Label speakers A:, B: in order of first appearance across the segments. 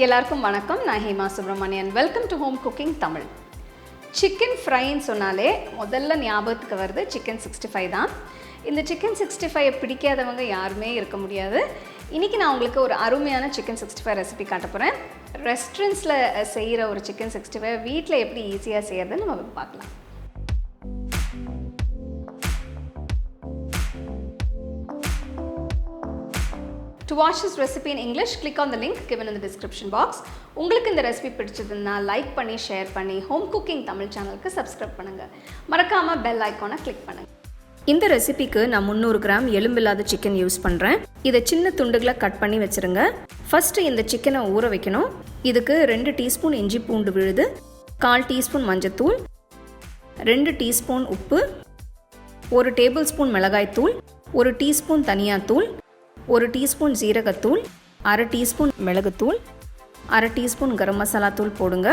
A: எல்லாருக்கும் வணக்கம். நான் Hema Subramanian. Welcome to home cooking Tamil. Chicken ஃப்ரைன்னு சொன்னாலே முதல்ல ஞாபகத்துக்கு வருது சிக்கன் 65 தான். இந்த சிக்கன் 65 பிடிக்காதவங்க யாருமே இருக்க முடியாது. இன்றைக்கி நான் உங்களுக்கு ஒரு அருமையான சிக்கன் 65 ரெசிபி காட்ட போகிறேன். ரெஸ்டாரண்ட்ஸில் செய்கிற ஒரு சிக்கன் 65 வீட்டில் எப்படி ஈஸியாக செய்யறதுன்னு நம்ம பார்க்கலாம். To watch this recipe in English, click on the link given in the description box. உங்களுக்கு இந்த ரெசிபி பிடிச்சதுன்னா லைக் பண்ணி ஷேர் பண்ணி ஹோம் குக்கிங் தமிழ் சேனலுக்கு சப்ஸ்கிரைப் பண்ணுங்கள். மறக்காமல் பெல் ஐக்கானை கிளிக் பண்ணுங்கள். இந்த ரெசிபிக்கு நான் 300 கிராம் எலும்பில்லாத சிக்கன் யூஸ் பண்ணுறேன். இதை சின்ன துண்டுகளை கட் பண்ணி வச்சுருங்க. ஃபஸ்ட்டு இந்த சிக்கனை ஊற வைக்கணும். இதுக்கு 2 டீஸ்பூன் இஞ்சி பூண்டு விழுது, 1/4 டீஸ்பூன் மஞ்சத்தூள், 2 டீஸ்பூன் உப்பு, 1 டேபிள் ஸ்பூன் மிளகாய்த்தூள், 1 டீஸ்பூன் தனியாத்தூள், 1 டீஸ்பூன் ஜீரகத்தூள், 1/2 டீஸ்பூன் மிளகுத்தூள், 1/2 டீஸ்பூன் கரம் மசாலா தூள் போடுங்க.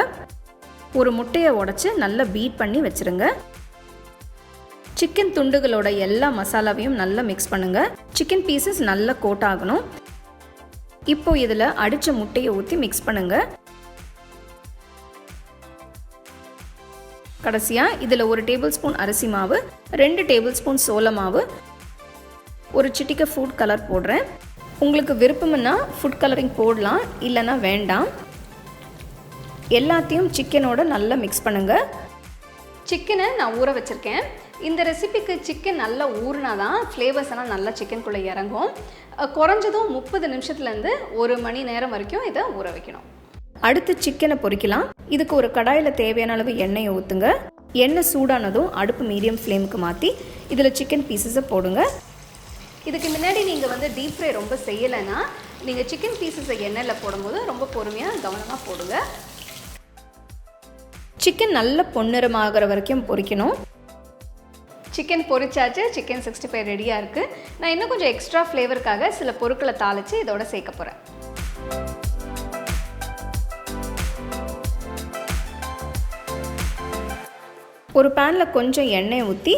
A: ஒரு முட்டையை உடைச்சி நல்லா பீட் பண்ணி வச்சுருங்க. சிக்கன் துண்டுகளோட எல்லா மசாலாவையும் நல்லா மிக்ஸ் பண்ணுங்கள். சிக்கன் பீசஸ் நல்லா கோட் ஆகணும். இப்போ இதில் அடித்த முட்டையை ஊற்றி மிக்ஸ் பண்ணுங்கள். கடைசியாக இதில் 1 டேபிள் ஸ்பூன் அரிசி மாவு, 2 டேபிள் ஸ்பூன் சோள மாவு, ஒரு சிட்டிக்கை ஃபுட் கலர் போடுறேன். உங்களுக்கு விருப்பம்னா ஃபுட் கலரிங் போடலாம், இல்லைன்னா வேண்டாம். எல்லாத்தையும் சிக்கனோட நல்லா மிக்ஸ் பண்ணுங்கள். சிக்கனை நான் ஊற வச்சுருக்கேன். இந்த ரெசிபிக்கு சிக்கன் நல்லா ஊறினா தான் ஃப்ளேவர்ஸ் எல்லாம் நல்லா சிக்கனுக்குள்ளே இறங்கும். குறைஞ்சதும் 30 நிமிஷத்துலேருந்து 1 மணி நேரம் வரைக்கும் இதை ஊற வைக்கணும். அடுத்து சிக்கனை பொரிக்கலாம். இதுக்கு ஒரு கடாயில் தேவையான அளவு எண்ணெயை ஊற்றுங்க. எண்ணெய் சூடானதும் அடுப்பு மீடியம் ஃப்ளேமுக்கு மாற்றி இதில் சிக்கன் பீசஸை போடுங்க. இதுக்கு முன்னாடி நீங்கள் டீப் ஃப்ரை ரொம்ப செய்யலைன்னா நீங்கள் சிக்கன் பீசஸை எண்ணெயில் போடும்போது ரொம்ப பொறுமையாக கவனமாக போடுங்க. சிக்கன் நல்ல பொன்னிறமாகிற வரைக்கும் பொரிக்கணும். சிக்கன் பொரிச்சாச்சு. சிக்கன் 65 ரெடியாக இருக்குது. நான் இன்னும் கொஞ்சம் எக்ஸ்ட்ரா ஃப்ளேவருக்காக சில பொருட்களை தாளித்து இதோட சேர்க்க போகிறேன். ஒரு பேனில் கொஞ்சம் எண்ணெய் ஊற்றி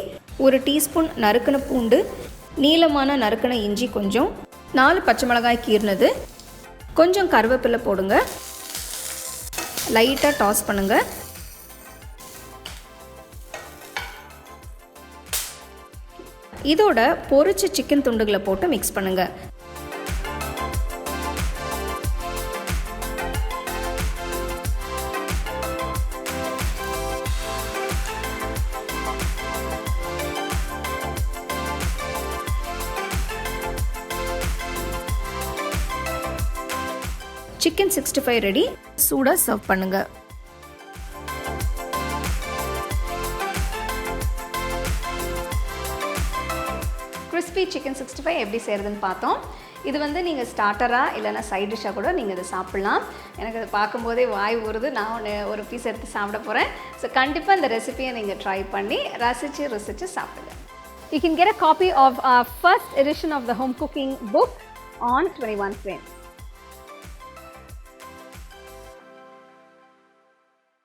A: 1 டீஸ்பூன் நறுக்கின பூண்டு, நீளமான நறுக்கின இஞ்சி கொஞ்சம், 4 பச்சை மிளகாய் கீர்னது, கொஞ்சம் கருவேப்பிலை போடுங்க. லைட்டாக டாஸ் பண்ணுங்கள். இதோட பொரிச்ச சிக்கன் துண்டுகளை போட்டு மிக்ஸ் பண்ணுங்கள். Chicken 65 ready. சூடாக சர்வ் பண்ணுங்க. கிறிஸ்பி சிக்கன் 65 எப்படி செய்கிறதுன்னு பார்த்தோம். இது நீங்கள் ஸ்டார்டராக இல்லைனா சைட் டிஷ்ஷாக கூட நீங்கள் இதை சாப்பிட்லாம். எனக்கு அதை பார்க்கும்போதே வாய் ஊறுது. நான் ஒரு பீஸ் எடுத்து சாப்பிட போகிறேன். ஸோ கண்டிப்பாக இந்த ரெசிபியை நீங்கள் ட்ரை பண்ணி ருசிச்சு சாப்பிடுங்க. You can get a copy of our first edition of the home cooking book on 21 frames.